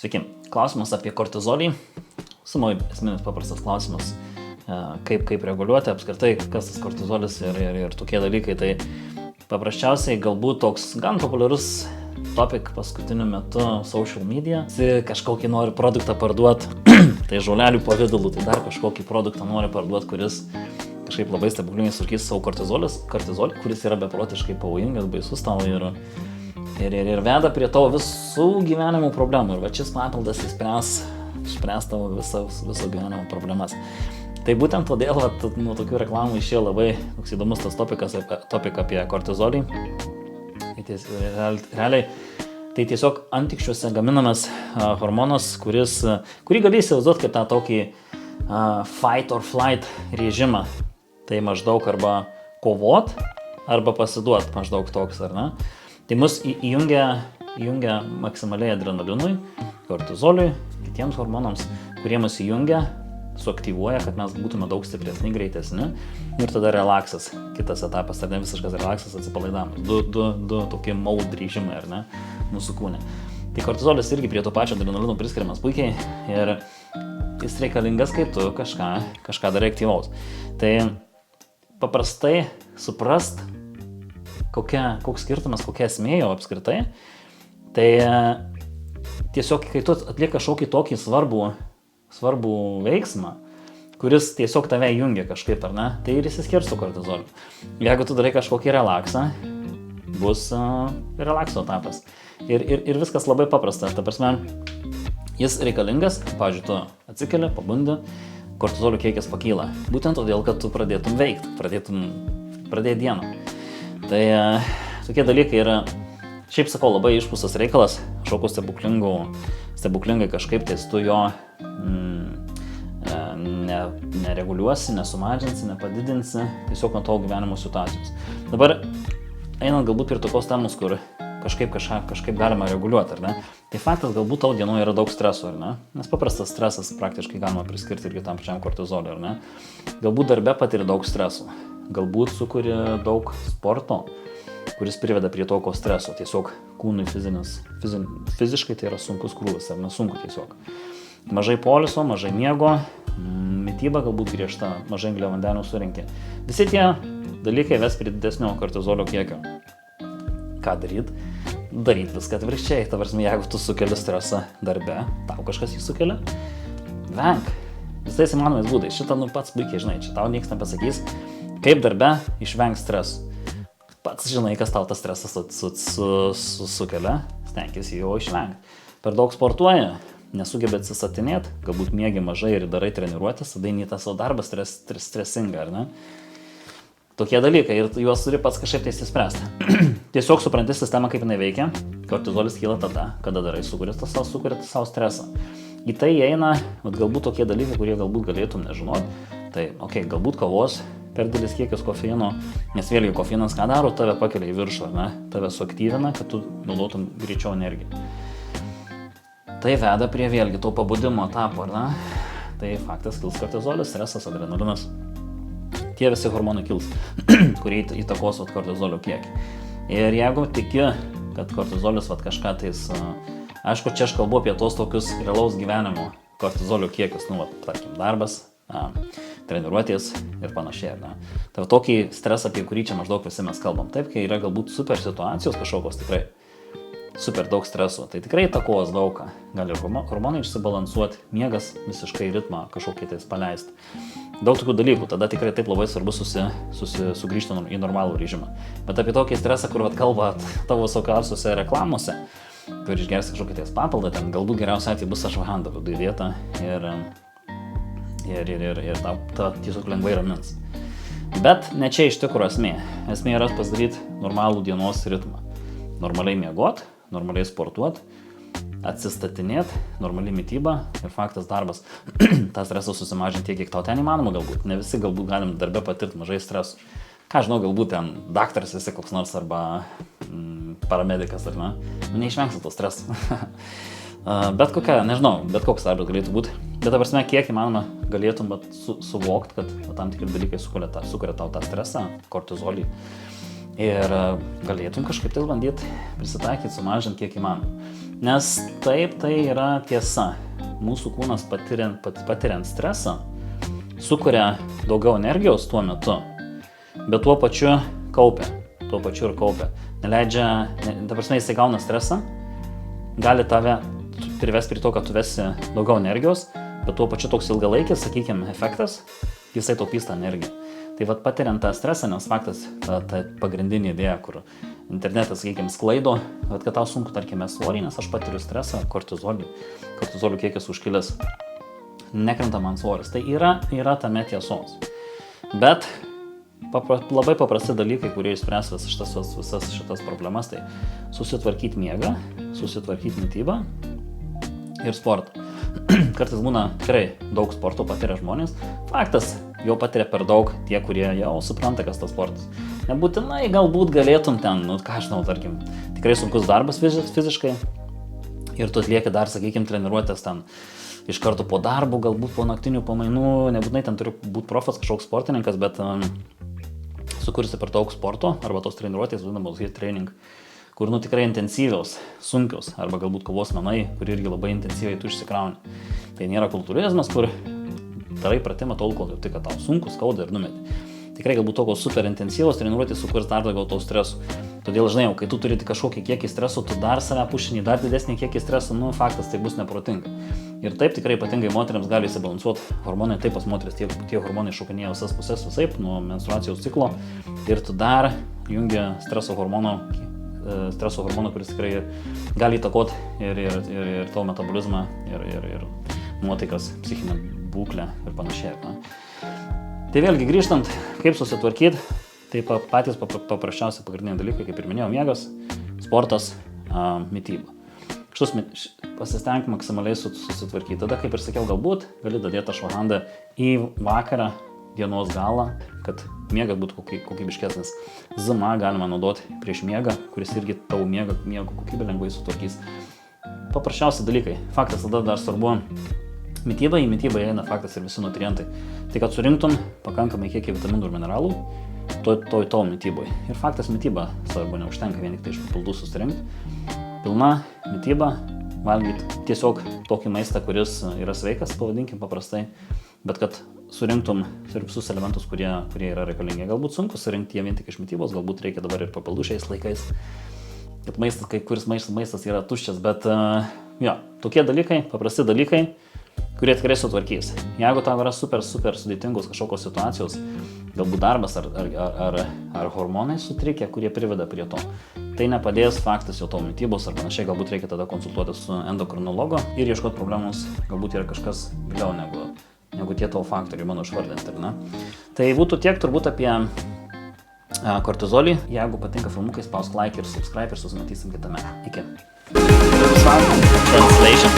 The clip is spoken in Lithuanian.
Sveiki. Klausimas apie kortizolį. Sumoj esminis paprastas klausimas. Kaip reguliuoti apskritai, kas tas kortizolis ir tokie dalykai. Tai paprasčiausiai galbūt toks gan populiarus topik paskutiniu metu social media. Kažkokį nori produktą parduoti, tai žolelių pavidalu, tai dar kažkokį produktą nori parduoti, kuris kažkaip labai stebuklingai sutvarkys savo kortizolį, kuris yra beprotiškai pavojingas, baisus tau ir veda prie tavo visų gyvenimo problemų. Ir va šis papildas išspręs tavo viso gyvenimo problemas. Tai būtent todėl nuo tokių reklamų išėjo labai toks įdomus tas topik apie kortizolį. Realiai tai tiesiog antikščiuose gaminamas hormonas, kurį gali įsivaizduoti kaip tą tokį fight or flight režimą. Tai maždaug arba kovot, arba pasiduot, maždaug toks, ar ne? Tai mus įjungia maksimaliai adrenalinui, kortizoliui, kitiems hormonams, kurie mus įjungia, suaktyvuoja, kad mes būtume daug stipresni, greitesni. Ir tada relaksas, kitas etapas, ar ne visiškas relaksas, atsipalaidavimas. Du tokie mode režimai, ar ne, mūsų kūne. Tai kortizolis irgi prie to pačio adrenalino priskiriamas puikiai ir jis reikalingas, kai tu kažką darai aktyvaus. Tai paprastai suprast, koks skirtumas, kokia esmė jo apskritai, tai tiesiog, kai tu atlieka kažkokį tokį svarbų veiksmą, kuris tiesiog tave jungia kažkaip, ar ne, tai ir išsiskirs su kortizoliu. Jeigu tu darai kažkokį relaksą, bus relakso etapas. Ir viskas labai paprasta. Ta prasme, jis reikalingas, pavyzdžiui, tu atsikeli, pabundi, kortizolio kiekis pakyla. Būtent todėl, kad tu pradėtum veikti, pradėti dieną. Tai tokie dalykai yra, šiaip sakau, labai išpūstas reikalas, kažkokiu stebuklingai kažkaip tais tu jo nereguliuosi, nesumažinsi, nepadidinsi, tiesiog nuo tavo gyvenimo situacijos. Dabar einant galbūt ir tokios temos, kur kažkaip galima reguliuoti, ar ne? Tai faktas, galbūt tavo dienoje yra daug streso, ar ne? Nes paprastas stresas praktiškai galima priskirti irgi tam pačiam kortizoliui, ar ne? Galbūt darbe patiri daug streso, galbūt sukuri daug sporto, kuris priveda prie tokio streso, tiesiog kūnui fiziškai tai yra sunkus krūvis, ar nesunku tiesiog. Mažai poilsio, mažai miego, mityba galbūt griežta, mažai angliavandenių surinkti. Visi tie dalykai ves prie didesnio kortizolio kiekio. Ką daryt? Daryt viską atvirkščiai. Ta prasme, jeigu tu sukeli stresą darbe, tau kažkas jį sukelia, venk. Visais įmanomais būdais. Šitą pats puikiai žinai, čia tau niekas nepasakys, kaip darbe išvengt stresų. Pats žinai, kas tau tas stresas sukelia, stenkis jo išvengti. Per daug sportuoja, nesugebė atsistatinėti, galbūt miegi mažai ir darai treniruotis, tada eini tą savo darbą stresinga, ar ne? Tokie dalykai ir juos turi pats kažkaip tai išspręsti. Tiesiog supranti sistemą, kaip jinai veikia. Kortizolis kyla tada, kada darai, sukuria savo stresą. Į tai įeina galbūt tokie dalykai, kurie galbūt galėtum nežinoti. Tai, galbūt kavos per didelis kiekis kofeino, nes vėlgi kofeinas ką daro, tave pakelia į viršų, ar ne? Tave suaktyvina, kad tu naudotum greičiau energiją. Tai veda prie vėlgi to pabudimo etapo, ar ne? Tai faktas, kils kortizolis, stresas, adrenalinas. Tie visi hormonai kils, kurie įtakos kortizolio kiekį. Ir jeigu tiki, kad kortizolis kažką tais, aišku, čia aš kalbu apie tos tokius realaus gyvenimo kortizolio kiekius, tarkim, darbas, treniruotės ir panašiai. Tai tokį stresą, apie kurį čia maždaug visi mes kalbam. Taip, kai yra galbūt super situacijos kažkokios tikrai, super daug streso, tai tikrai įtakos daug ką. Gali hormonai išsibalansuoti, miegas visiškai ritmą kažkokį tais paleisti. Daug tokių dalykų, tada tikrai taip labai svarbu sugrįžti į normalų režimą. Bet apie tokį stresą, kur kalba tavo visokiausiose reklamose, kur išgersi kažkokį tais papildą, ten galbūt geriausia atveju bus ašvaganda viduj vieta ir tau tiesiog lengvai ramins. Bet ne čia iš tikrųjų esmė. Esmė yra pasidaryti normalų dienos ritmą. Normaliai miegot, normaliai sportuot, atsistatinėt, normali mityba ir faktas darbas. tą stresą susimažinti tiek, kiek tau ten įmanoma galbūt. Ne visi galbūt galim darbe patirti mažai stresų. Ką žinau, galbūt ten daktaras esi koks nors arba paramedikas, ar ne? Neišvengsi to streso. Bet koks darbas galėtų būti. Bet ta prasme, kiek įmanoma galėtum suvokti, kad tam tikri dalykai sukuria tau tą stresą, kortizolį. Ir galėtum kažkaip tai bandyti prisitaikyti, sumažinti kiek įmanoma. Nes taip tai yra tiesa. Mūsų kūnas patiriant stresą sukuria daugiau energijos tuo metu, bet tuo pačiu kaupia. Neleidžia, ta prasme, jisai gauna stresą, gali tave privesti prie to, kad tu vesi daugiau energijos, bet tuo pačiu toks ilgalaikis, sakykime, efektas, jisai taupys tą energiją. Tai vat patiriant tą stresą, nes faktas, ta pagrindinė idėja, kur internetas, sakykime, sklaido, kad tau sunku, tarkime, svorį, nes aš patiriu stresą, kortizolių kiekis užkilęs, nekrenta man svoris. Tai yra tame tiesos. Bet labai paprasti dalykai, kurie išspręs visas šitas problemas, tai susitvarkyti miegą, susitvarkyti mitybą ir sportą. Kartais būna tikrai daug sporto patiria žmonės. Faktas, jau patiria per daug tie, kurie jau supranta, kas tas sportas. Nebūtinai galbūt galėtum ten, ką aš žinau, tarkim, tikrai sunkus darbas fiziškai ir tu atlieki dar, sakykime, treniruotės ten iš karto po darbo, galbūt po naktinių pamainų, nebūtinai ten turi būti profas, kažkoks sportininkas, bet sukursi per daug sporto arba tos treniruotės, vadinamos hit training, kur tikrai intensyvios, sunkios, arba galbūt kovos menai, kur irgi labai intensyviai tu išsikrauni. Tai nėra kultūrizmas, kur darai pratimą tol, kol jau tik, kad tau sunku, skauda ir numeti. Tikrai galbūt tokios super intensyvos treniruotės sukurs dar daugiau to stresų. Todėl, žinai, kai tu turi kažkokį kiekį streso, tu dar save pušini, dar didesnį kiekį streso, faktas, tai bus neprotinga. Ir taip tikrai ypatingai moteriams gali įsibalansuoti hormonai, taip pas moteris tie hormonai šokinėja visas pusės visaip, nuo menstruacijos ciklo, ir tu dar jungi streso hormoną, kuris tikrai gali įtakoti ir tavo metabolizmą, ir nuotaikas, psichinę būklę ir panašiai. Tai vėlgi grįžtant, kaip susitvarkyti, tai patys paprasčiausi pagrindiniai dalykai, kaip ir minėjau, miegas, sportas, mityba. Pasistengti maksimaliai susitvarkyti. Tada, kaip ir sakiau, galbūt gali dadėti ašvahandą į vakarą, dienos galą, kad miegas būtų kokybiškesnis. ZMA galima naudoti prieš miegą, kuris irgi tavo miego kokybę lengvai sutvarkys. Paprasčiausi dalykai. Faktas, tada dar svarbu mityba, į mitybą įeina faktas ir visi nutrientai. Tai kad surinktum pakankamai kiekį vitaminų ir mineralų tavo mityboje. Ir faktas, mityba svarbu, neužtenka vien tik tai iš papildų susirinkti. Pilna mityba, valgyti tiesiog tokį maistą, kuris yra sveikas, pavadinkim paprastai, bet kad surinktum visus elementus, kurie yra reikalingi. Galbūt sunku surinkti jie vien tik iš mitybos, galbūt reikia dabar ir papildų šiais laikais, kad maistas, kai kuris maistas yra tuščias, bet tokie dalykai, paprasti dalykai, kurie tikrai sutvarkys. Jeigu tau yra super sudėtingos kažkokios situacijos, galbūt darbas ar hormonai sutrikę, kurie priveda prie to, tai nepadės faktas jau tavo mitybos ar panašiai, galbūt reikia tada konsultuoti su endokrinologu ir ieškoti problemos, galbūt yra kažkas giliau negu tie tavo faktoriai mano išvardinti, ar ne? Tai būtų tiek turbūt apie kortizolį. Jeigu patinka filmukai, spausk like ir subscribe ir susimatysim kitame. Iki. Translation.